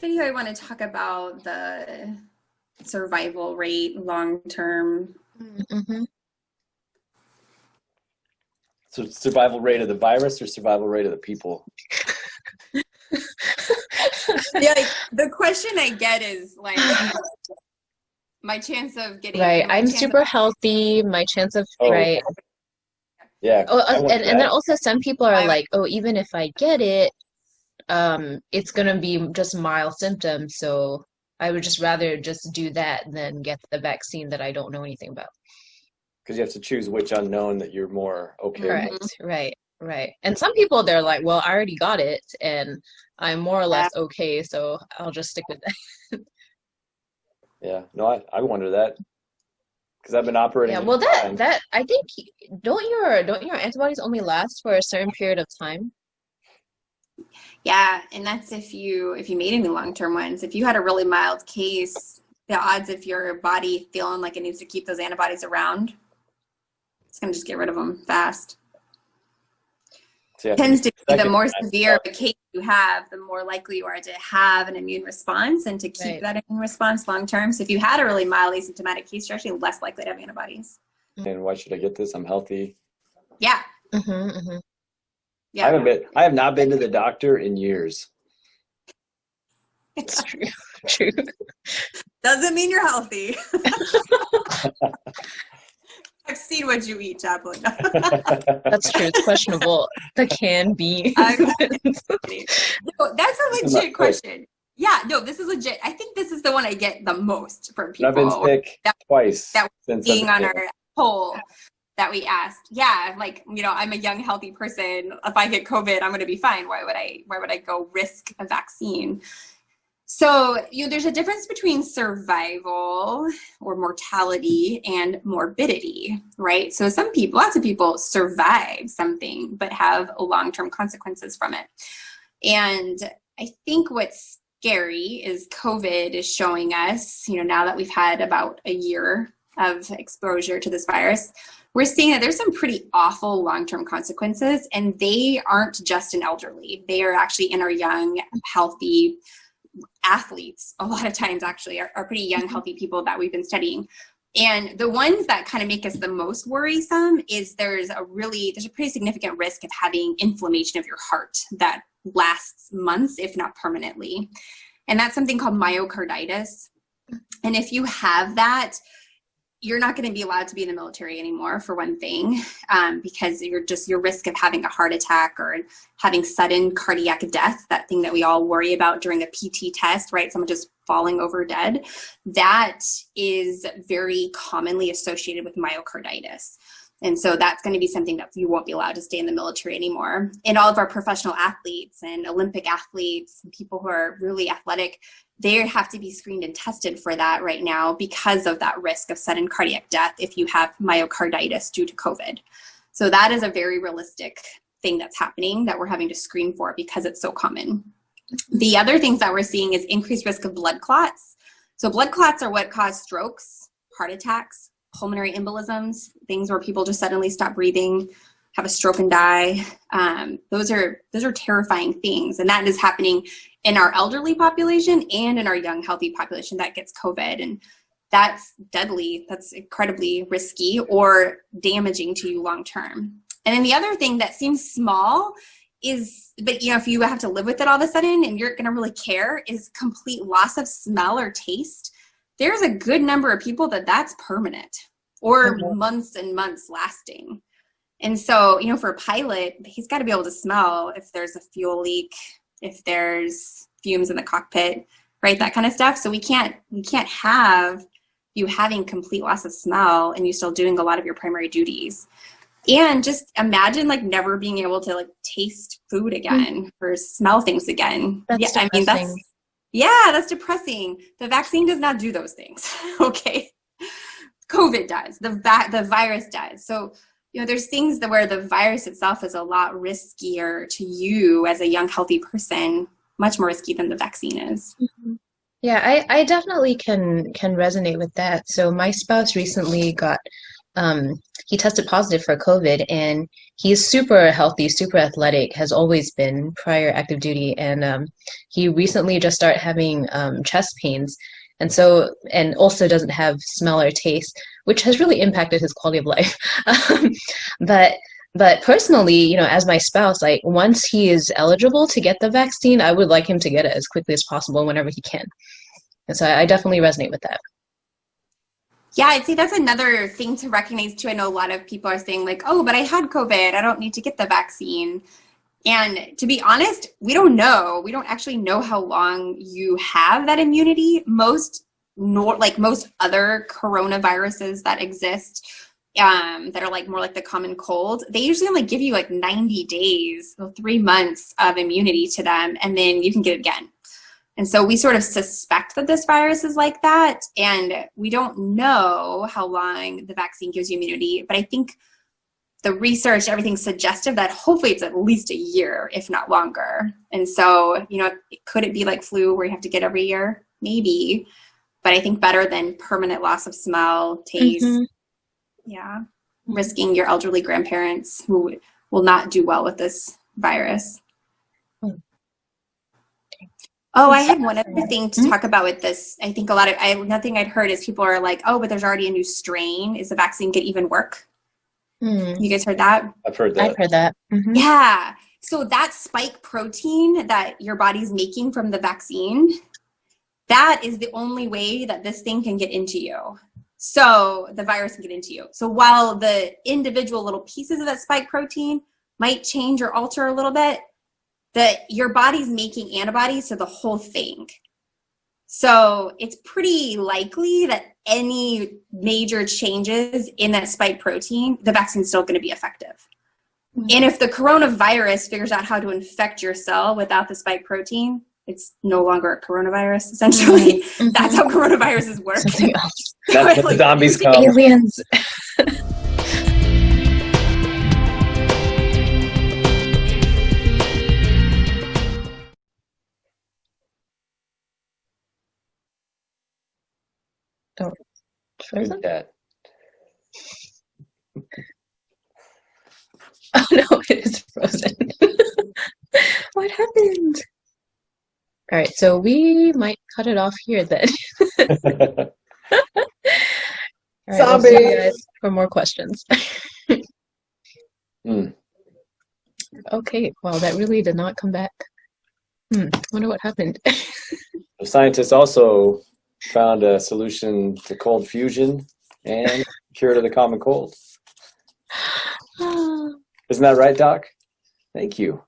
video, I want to talk about the survival rate long term. Mm-hmm. So survival rate of the virus or survival rate of the people? Yeah, like, the question I get is like my chance of getting Right. my I'm chance super healthy. My chance of, Oh, right. yeah. Oh, I went and for then that. also some people are I- like, oh, even if I get it, it's gonna be just mild symptoms, so I would just rather just do that than get the vaccine that I don't know anything about. Because you have to choose which unknown that you're more okay with. Correct. Right. And some people they're like, well, I already got it and I'm more or less okay, so I'll just stick with that. Yeah. No, I wonder that because I've been operating Yeah, in well time. that I think don't your antibodies only last for a certain period of time? Yeah, and that's if you made any long-term ones. If you had a really mild case, the odds of your body feeling like it needs to keep those antibodies around, it's going to just get rid of them fast. So Tends to be the second more time. severe of a case you have, the more likely you are to have an immune response and to keep Right. that immune response long term. So if you had a really mild asymptomatic case, you're actually less likely to have antibodies. And why should I get this? I'm healthy. Yeah. Mm-hmm. Yeah. I have not been to the doctor in years. It's true. True. Doesn't mean you're healthy. I've seen what you eat, Chaplain. That's true. It's questionable. The can be. No, that's a legit question. Yeah, no, this is legit. I think this is the one I get the most from people. I've been sick twice that since being I've been on our poll that we asked. Yeah, like, I'm a young, healthy person. If I get COVID, I'm going to be fine. Why would I go risk a vaccine? So, there's a difference between survival or mortality and morbidity, right? So lots of people survive something, but have long-term consequences from it. And I think what's scary is COVID is showing us, now that we've had about a year of exposure to this virus, we're seeing that there's some pretty awful long-term consequences, and they aren't just in elderly. They are actually in our young, healthy athletes. A lot of times actually are pretty young, healthy people that we've been studying. And the ones that kind of make us the most worrisome is there's a pretty significant risk of having inflammation of your heart that lasts months, if not permanently. And that's something called myocarditis. And if you have that, you're not going to be allowed to be in the military anymore, for one thing, because your risk of having a heart attack or having sudden cardiac death, that thing that we all worry about during a PT test, right? Someone just falling over dead, that is very commonly associated with myocarditis. And so that's going to be something that you won't be allowed to stay in the military anymore. And all of our professional athletes and Olympic athletes and people who are really athletic, they have to be screened and tested for that right now because of that risk of sudden cardiac death if you have myocarditis due to COVID. So that is a very realistic thing that's happening that we're having to screen for because it's so common. The other things that we're seeing is increased risk of blood clots. So blood clots are what cause strokes, heart attacks, pulmonary embolisms, things where people just suddenly stop breathing, have a stroke and die. Those are terrifying things. And that is happening in our elderly population and in our young, healthy population that gets COVID. And that's deadly. That's incredibly risky or damaging to you long term. And then the other thing that seems small but if you have to live with it all of a sudden and you're going to really care, is complete loss of smell or taste. There's a good number of people that's permanent or months and months lasting. And so, for a pilot, he's got to be able to smell if there's a fuel leak, if there's fumes in the cockpit, right? That kind of stuff. So we can't have you having complete loss of smell and you still doing a lot of your primary duties. And just imagine never being able to taste food again or smell things again. That's depressing. That's depressing. The vaccine does not do those things. Okay. COVID does. The virus does. So, there's things where the virus itself is a lot riskier to you as a young, healthy person, much more risky than the vaccine is. Mm-hmm. Yeah, I definitely can resonate with that. So my spouse recently got he tested positive for COVID, and he's super healthy, super athletic, has always been prior active duty, and he recently just started having chest pains, and also doesn't have smell or taste, which has really impacted his quality of life. Um, but personally, as my spouse, like once he is eligible to get the vaccine, I would like him to get it as quickly as possible whenever he can. And so I definitely resonate with that. Yeah, I'd say that's another thing to recognize too. I know a lot of people are saying like, oh, but I had COVID, I don't need to get the vaccine. And to be honest, we don't know. We don't actually know how long you have that immunity. Most other coronaviruses that exist, that are like more like the common cold, they usually only give you like 90 days, so 3 months of immunity to them, and then you can get it again. And so we sort of suspect that this virus is like that, and we don't know how long the vaccine gives you immunity, but I think the research, everything's suggestive that hopefully it's at least a year, if not longer. And so, could it be like flu where you have to get every year? Maybe, but I think better than permanent loss of smell, taste. Mm-hmm. Yeah. Risking your elderly grandparents who will not do well with this virus. Oh, I had one other thing to talk about with this. I think nothing I'd heard is people are like, oh, but there's already a new strain. Is the vaccine going to even work? You guys heard that? I've heard that. Mm-hmm. Yeah. So that spike protein that your body's making from the vaccine, that is the only way that this thing can get into you. So the virus can get into you. So while the individual little pieces of that spike protein might change or alter a little bit, your body's making antibodies to the whole thing. So it's pretty likely that any major changes in that spike protein, the vaccine's still going to be effective. Mm-hmm. And if the coronavirus figures out how to infect your cell without the spike protein, it's no longer a coronavirus, essentially. Mm-hmm. That's how coronaviruses work. That's what the zombies come. Aliens. Oh, frozen? Oh no, it is frozen. What happened? All right, so we might cut it off here then. All right, we'll see you guys for more questions. Okay, well, that really did not come back. Wonder what happened. The scientists also found a solution to cold fusion and cure to the common cold. Isn't that right, Doc? Thank you.